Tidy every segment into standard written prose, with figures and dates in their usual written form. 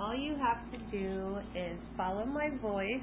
all you have to do is follow my voice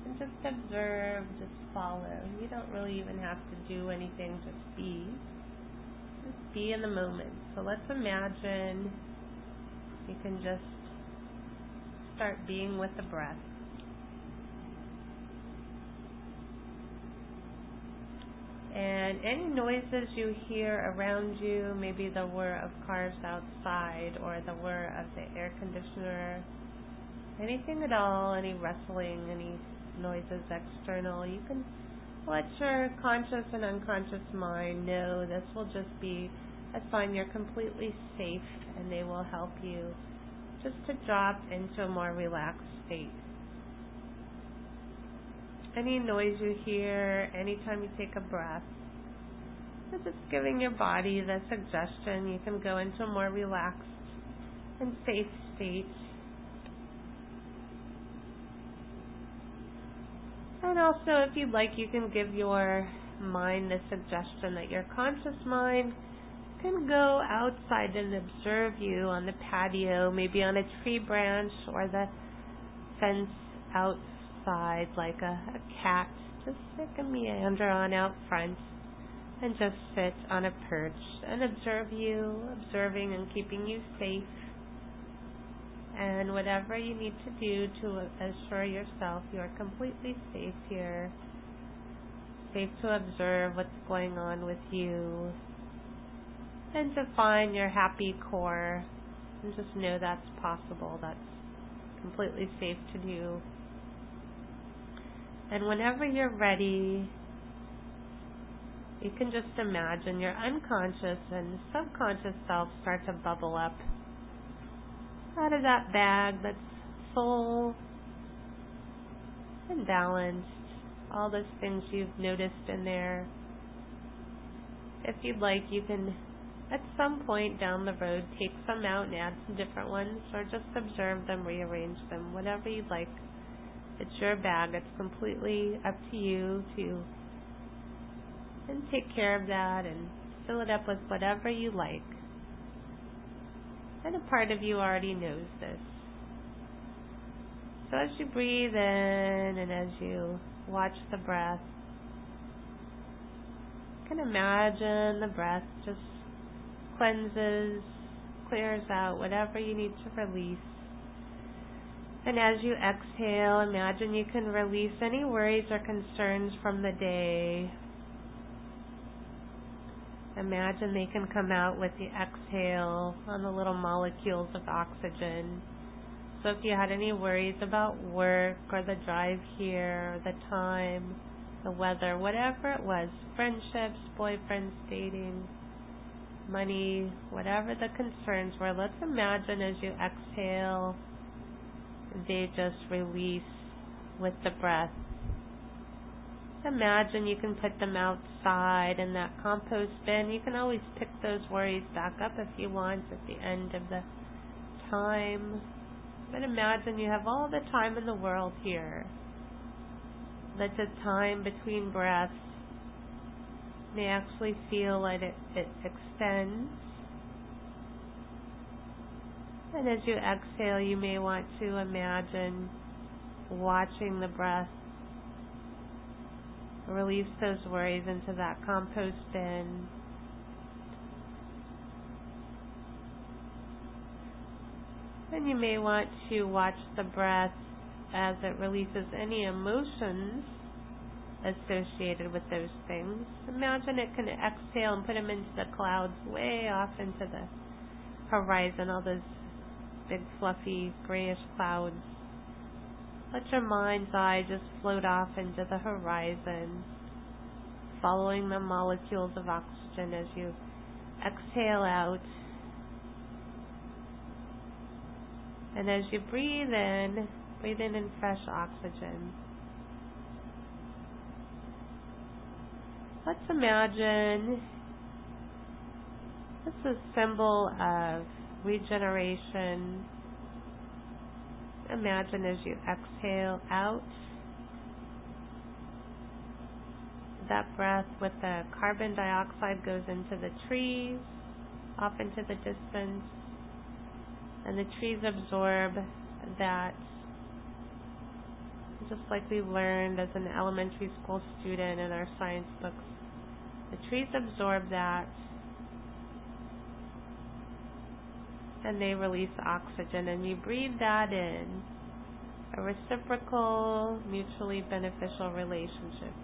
and just observe, just follow. You don't really even have to do anything, just be. Just be in the moment. So let's imagine you can just start being with the breath. And any noises you hear around you, maybe the whir of cars outside or the whir of the air conditioner, anything at all, any rustling, any noises external, you can let your conscious and unconscious mind know this will just be a sign you're completely safe, and they will help you just to drop into a more relaxed state. Any noise you hear, anytime you take a breath, you're just giving your body the suggestion you can go into a more relaxed and safe state. And also, if you'd like, you can give your mind the suggestion that your conscious mind can go outside and observe you on the patio, maybe on a tree branch or the fence outside, like a cat. Just it can meander on out front and just sit on a perch and observe you, observing and keeping you safe. And whatever you need to do to assure yourself you're completely safe here, safe to observe what's going on with you, and to find your happy core, and just know that's possible, that's completely safe to do. And whenever you're ready, you can just imagine your unconscious and subconscious self start to bubble up out of that bag that's full and balanced, all those things you've noticed in there. If you'd like, you can, at some point down the road, take some out and add some different ones, or just observe them, rearrange them, whatever you'd like. It's your bag. It's completely up to you to and take care of that and fill it up with whatever you like. And a part of you already knows this. So as you breathe in and as you watch the breath, you can imagine the breath just cleanses, clears out whatever you need to release. And as you exhale, imagine you can release any worries or concerns from the day. Imagine they can come out with the exhale on the little molecules of oxygen. So if you had any worries about work or the drive here, or the time, the weather, whatever it was, friendships, boyfriends, dating, money, whatever the concerns were, let's imagine as you exhale, they just release with the breath. Imagine you can put them outside in that compost bin. You can always pick those worries back up if you want at the end of the time. But imagine you have all the time in the world here. Let the time between breaths may actually feel like it extends. And as you exhale, you may want to imagine watching the breath release those worries into that compost bin. And you may want to watch the breath as it releases any emotions associated with those things. Imagine it can exhale and put them into the clouds way off into the horizon, all those big fluffy grayish clouds. Let your mind's eye just float off into the horizon, following the molecules of oxygen as you exhale out. And as you breathe in fresh oxygen. Let's imagine this is a symbol of regeneration. Imagine as you exhale out, that breath with the carbon dioxide goes into the trees, off into the distance. And the trees absorb that, just like we learned as an elementary school student in our science books. The trees absorb that and they release oxygen, and you breathe that in. A reciprocal, mutually beneficial relationship.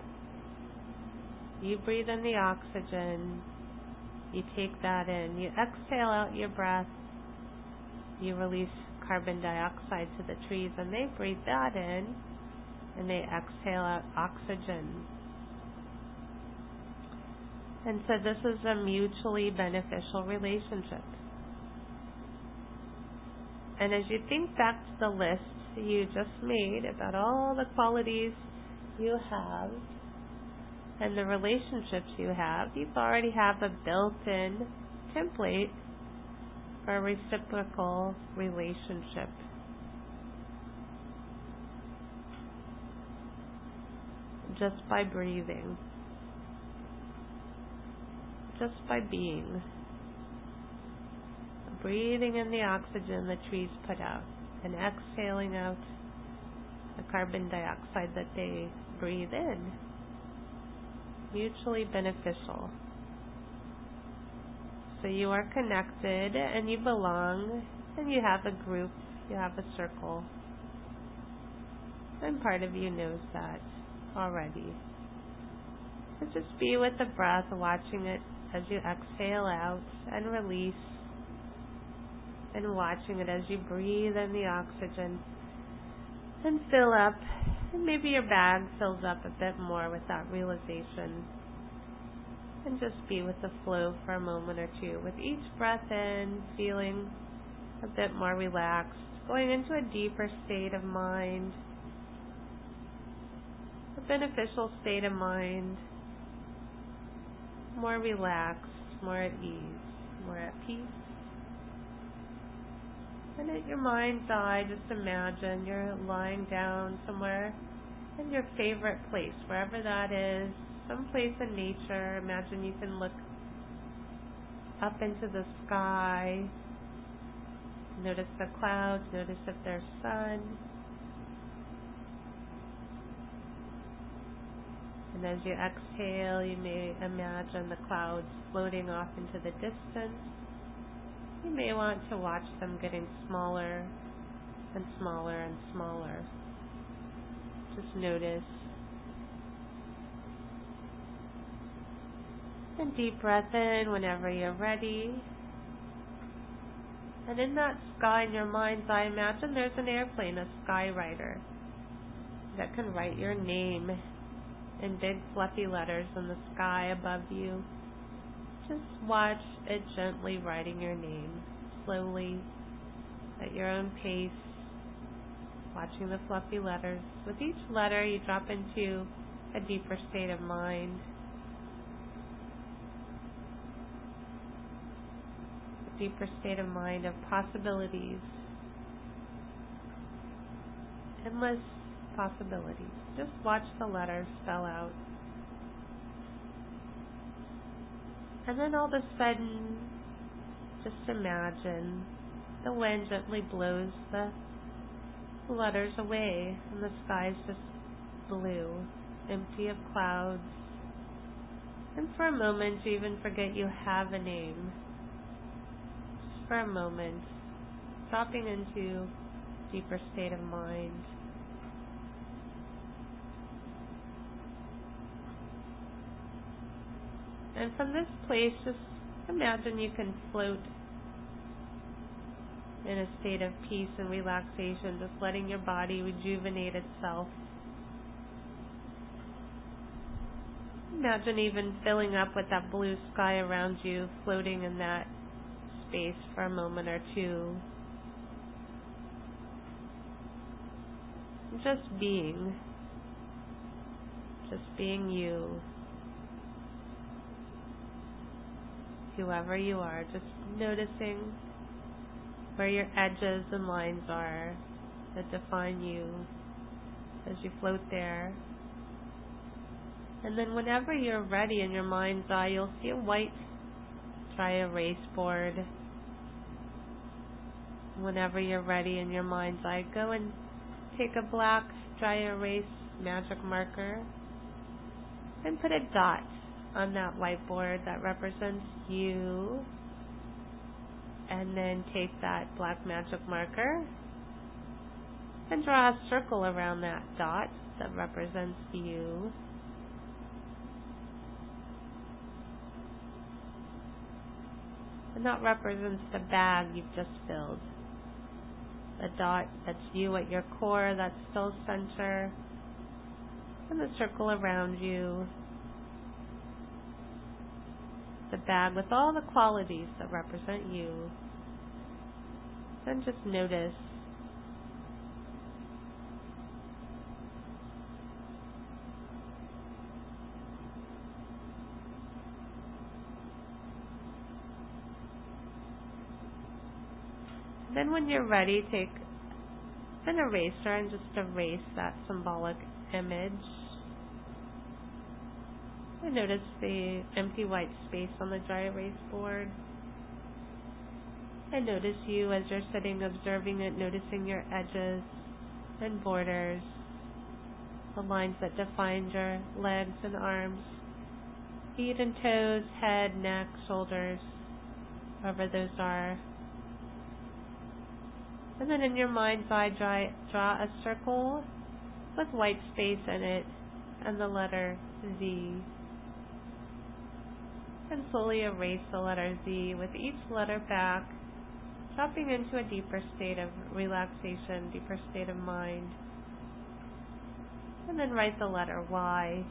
You breathe in the oxygen, you take that in, you exhale out your breath, you release carbon dioxide to the trees, and they breathe that in, and they exhale out oxygen. And so this is a mutually beneficial relationship. And as you think back to the list you just made about all the qualities you have and the relationships you have, you already have a built-in template for a reciprocal relationship. Just by breathing. Just by being. Breathing in the oxygen the trees put out and exhaling out the carbon dioxide that they breathe in. Mutually beneficial. So you are connected and you belong and you have a group, you have a circle. And part of you knows that already. So just be with the breath, watching it as you exhale out and release, and watching it as you breathe in the oxygen and fill up, and maybe your bag fills up a bit more with that realization. And just be with the flow for a moment or two, with each breath in, feeling a bit more relaxed, going into a deeper state of mind, a beneficial state of mind, more relaxed, more at ease, more at peace. And at your mind's eye, just imagine you're lying down somewhere in your favorite place, wherever that is, some place in nature. Imagine you can look up into the sky, notice the clouds, notice if there's sun. And as you exhale, you may imagine the clouds floating off into the distance. You may want to watch them getting smaller and smaller and smaller. Just notice. And deep breath in whenever you're ready. And in that sky in your mind's eye, imagine there's an airplane, a skywriter, that can write your name in big fluffy letters in the sky above you. Just watch it gently writing your name, slowly, at your own pace, watching the fluffy letters. With each letter, you drop into a deeper state of mind. A deeper state of mind of possibilities. Endless possibilities. Just watch the letters spell out. And then all of a sudden, just imagine the wind gently blows the letters away and the sky is just blue, empty of clouds. And for a moment, you even forget you have a name. Just for a moment, dropping into a deeper state of mind. And from this place, just imagine you can float in a state of peace and relaxation, just letting your body rejuvenate itself. Imagine even filling up with that blue sky around you, floating in that space for a moment or two. Just being you. Whoever you are, just noticing where your edges and lines are that define you as you float there. And then whenever you're ready in your mind's eye, you'll see a white dry erase board. Whenever you're ready in your mind's eye, go and take a black dry erase magic marker and put a dot on that whiteboard that represents you. And then take that black magic marker and draw a circle around that dot that represents you. And that represents the bag you've just filled. The dot, that's you at your core, that's still center. And the circle around you. The bag with all the qualities that represent you. Then just notice. Then when you're ready, take an eraser and just erase that symbolic image. And notice the empty white space on the dry erase board. And notice you as you're sitting observing it, noticing your edges and borders, the lines that define your legs and arms, feet and toes, head, neck, shoulders, wherever those are. And then in your mind's eye, draw a circle with white space in it and the letter Z. And slowly erase the letter Z with each letter back, dropping into a deeper state of relaxation, deeper state of mind. And then write the letter Y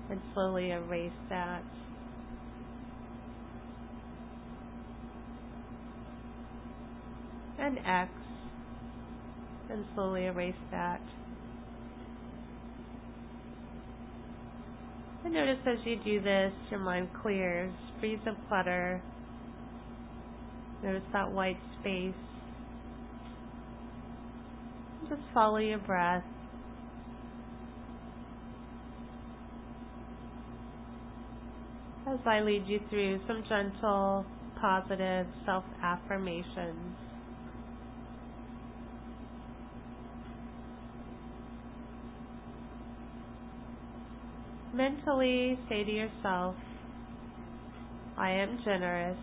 and slowly erase that. And X, and slowly erase that. And notice as you do this, your mind clears, frees of clutter. Notice that white space. And just follow your breath. As I lead you through some gentle, positive self-affirmations. Mentally say to yourself, I am generous,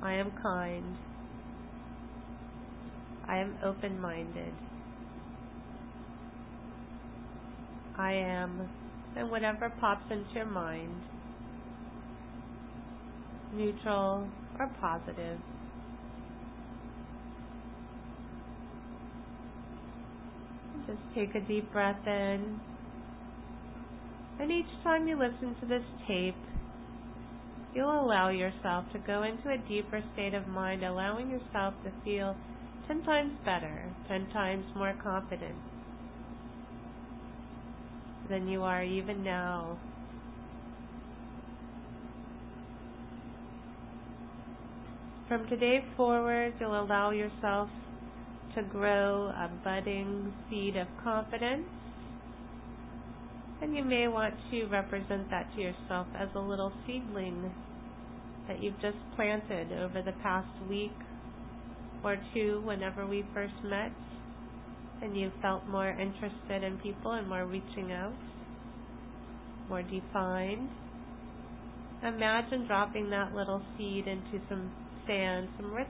I am kind, I am open-minded, I am, and whatever pops into your mind, neutral or positive. Just take a deep breath in. And each time you listen to this tape, you'll allow yourself to go into a deeper state of mind, allowing yourself to feel 10 times better, 10 times more confident than you are even now. From today forward, you'll allow yourself to grow a budding seed of confidence. And you may want to represent that to yourself as a little seedling that you've just planted over the past week or two whenever we first met, and you felt more interested in people and more reaching out, more defined. Imagine dropping that little seed into some sand, some rich,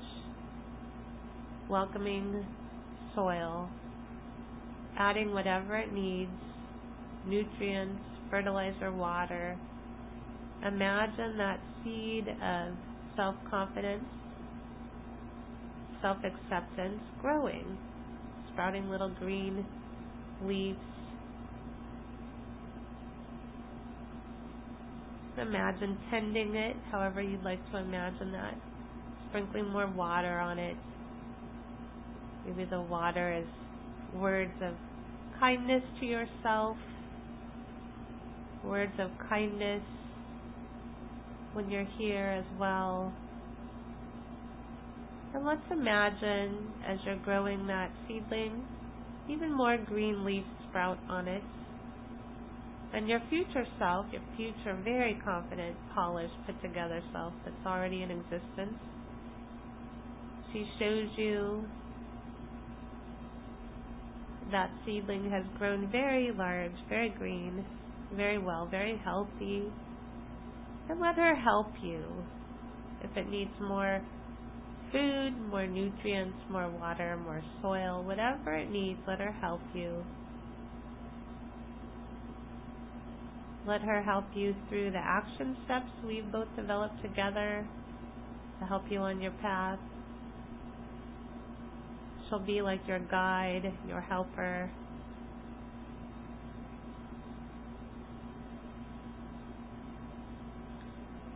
welcoming soil, adding whatever it needs, nutrients, fertilizer, water. Imagine that seed of self-confidence, self-acceptance growing, sprouting little green leaves. Imagine tending it, however you'd like to imagine that. Sprinkling more water on it. Maybe the water is words of kindness to yourself, words of kindness when you're here as well. And let's imagine as you're growing that seedling, even more green leaves sprout on it. And your future self, your future very confident, polished, put together self that's already in existence, she shows you that seedling has grown very large, very green, very well, very healthy. And let her help you. If it needs more food, more nutrients, more water, more soil, whatever it needs, let her help you. Let her help you through the action steps we've both developed together to help you on your path. She'll be like your guide, your helper.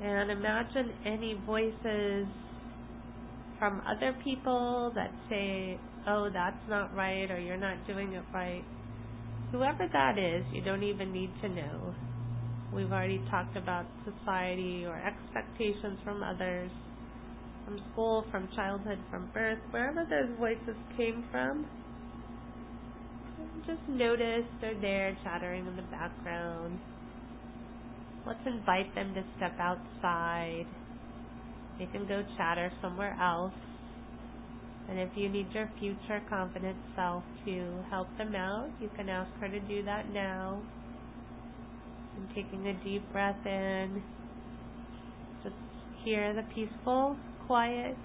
And imagine any voices from other people that say, oh, that's not right, or you're not doing it right. Whoever that is, you don't even need to know. We've already talked about society or expectations from others, from school, from childhood, from birth, wherever those voices came from. Just notice they're there chattering in the background. Let's invite them to step outside. They can go chatter somewhere else. And if you need your future confident self to help them out, you can ask her to do that now. And taking a deep breath in, just hear the peaceful quiet.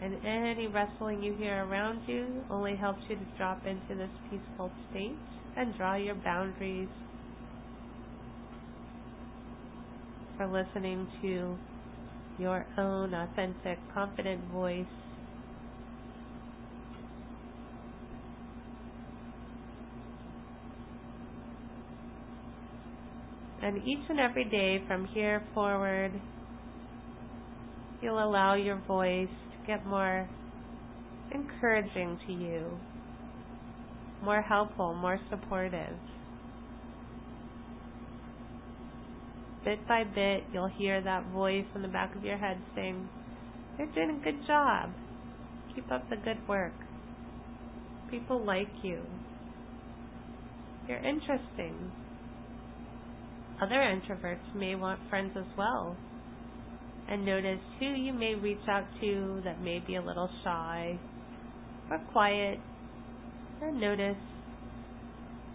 And any rustling you hear around you only helps you to drop into this peaceful state and draw your boundaries for listening to your own authentic, confident voice. And each and every day from here forward, you'll allow your voice to get more encouraging to you, more helpful, more supportive. Bit by bit, you'll hear that voice in the back of your head saying, you're doing a good job. Keep up the good work. People like you. You're interesting. Other introverts may want friends as well. And notice who you may reach out to that may be a little shy or quiet. And notice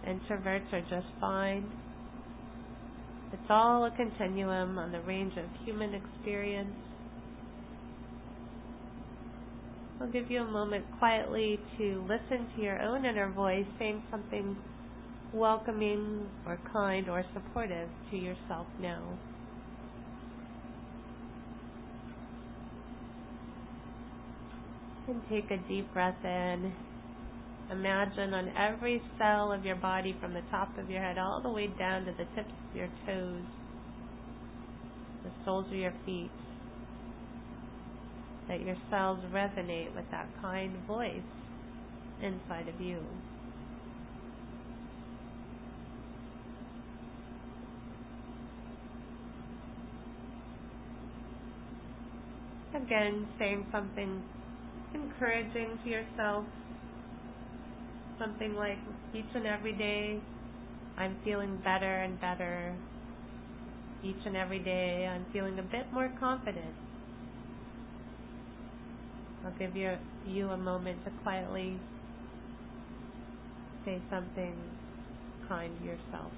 introverts are just fine. It's all a continuum on the range of human experience. I'll give you a moment quietly to listen to your own inner voice saying something welcoming or kind or supportive to yourself now. And take a deep breath in. Imagine on every cell of your body from the top of your head all the way down to the tips of your toes, the soles of your feet, that your cells resonate with that kind voice inside of you. Again, saying something encouraging to yourself. Something like, each and every day, I'm feeling better and better. Each and every day, I'm feeling a bit more confident. I'll give you a moment to quietly say something kind to yourself.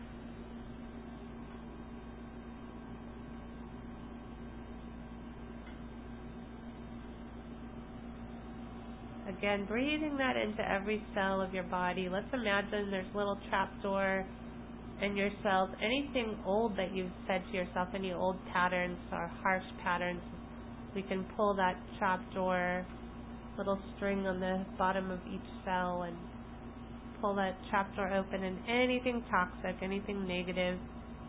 Again, breathing that into every cell of your body. Let's imagine there's a little trapdoor in your cells. Anything old that you've said to yourself, any old patterns or harsh patterns, we can pull that trapdoor, little string on the bottom of each cell, and pull that trapdoor open, and anything toxic, anything negative,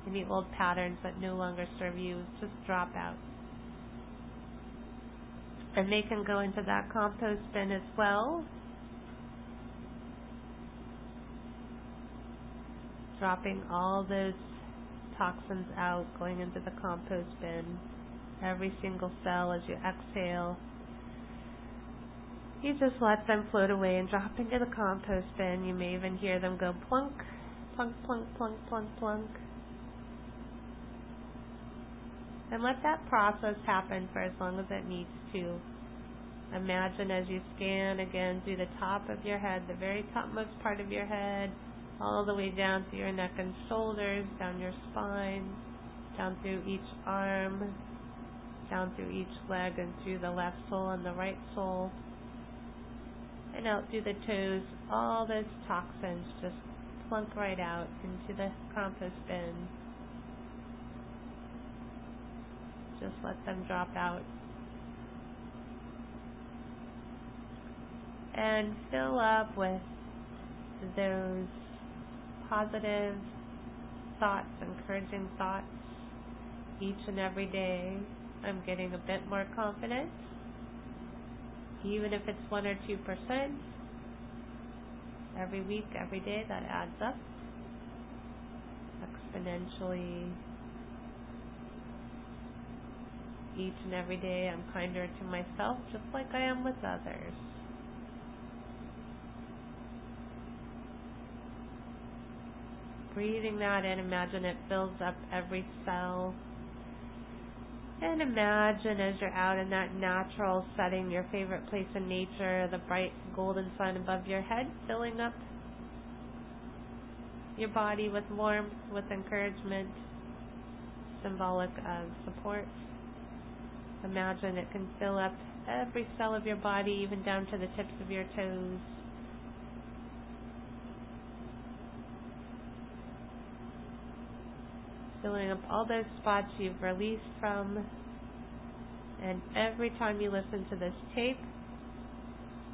any old patterns that no longer serve you, just drop out. And they can go into that compost bin as well. Dropping all those toxins out, going into the compost bin. Every single cell as you exhale. You just let them float away and drop into the compost bin. You may even hear them go plunk, plunk, plunk, plunk, plunk, plunk. And let that process happen for as long as it needs to. Imagine as you scan again through the top of your head, the very topmost part of your head, all the way down to your neck and shoulders, down your spine, down through each arm, down through each leg and through the left sole and the right sole, and out through the toes. All those toxins just plunk right out into the compost bin. Just let them drop out. And fill up with those positive thoughts, encouraging thoughts each and every day. I'm getting a bit more confident. Even if it's 1 or 2%, every week, every day, that adds up exponentially. Each and every day I'm kinder to myself, just like I am with others. Breathing that in, imagine it fills up every cell. And imagine as you're out in that natural setting, your favorite place in nature, the bright golden sun above your head, filling up your body with warmth, with encouragement, symbolic of support. Imagine it can fill up every cell of your body, even down to the tips of your toes. Filling up all those spots you've released from. And every time you listen to this tape,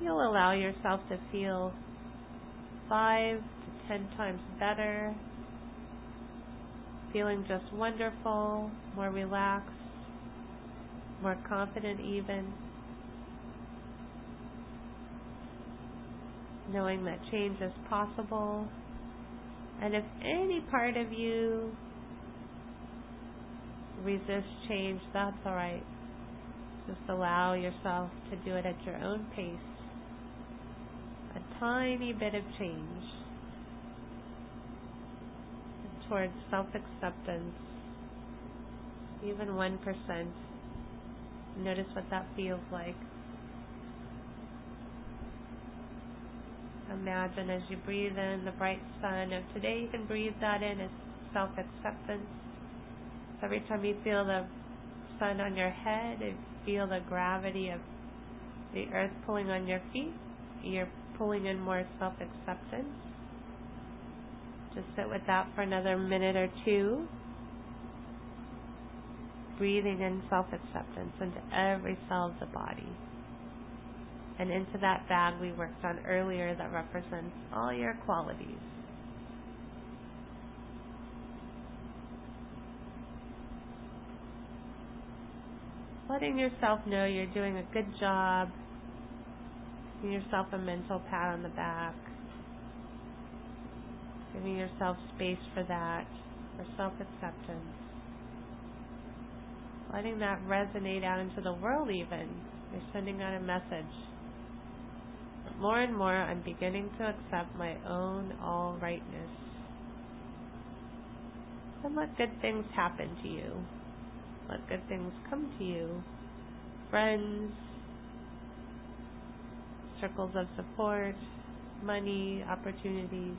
you'll allow yourself to feel 5 to 10 times better, feeling just wonderful, more relaxed, more confident even, knowing that change is possible. And if any part of you resist change, that's all right. Just allow yourself to do it at your own pace. A tiny bit of change towards self-acceptance, even 1%. Notice what that feels like. Imagine as you breathe in the bright sun of today, you can breathe that in as self-acceptance. Every time you feel the sun on your head and feel the gravity of the earth pulling on your feet, you're pulling in more self-acceptance. Just sit with that for another minute or two. Breathing in self-acceptance into every cell of the body. And into that bag we worked on earlier that represents all your qualities. Letting yourself know you're doing a good job. Giving yourself a mental pat on the back. Giving yourself space for that, for self-acceptance. Letting that resonate out into the world even. You're sending out a message. But more and more, I'm beginning to accept my own all-rightness. And let good things happen to you. Let good things come to you. Friends, circles of support, money, opportunities.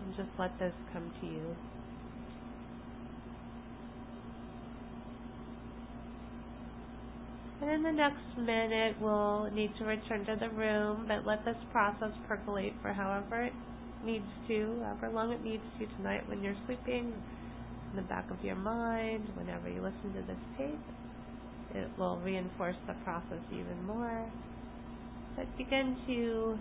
And just let those come to you. And in the next minute, we'll need to return to the room, but let this process percolate for however it needs to, however long it needs to tonight when you're sleeping, in the back of your mind, whenever you listen to this tape. It will reinforce the process even more. But begin to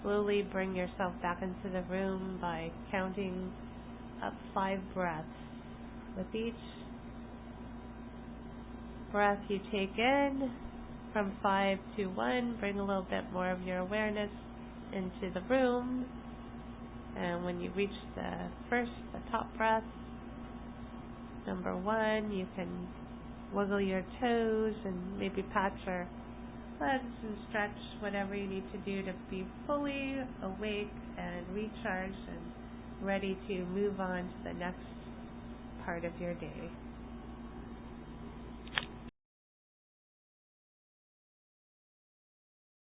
slowly bring yourself back into the room by counting up 5 breaths. With each breath you take in, from 5 to 1, bring a little bit more of your awareness into the room. And when you reach the top breath, number 1, you can wiggle your toes and maybe pat your legs and stretch whatever you need to do to be fully awake and recharged and ready to move on to the next part of your day.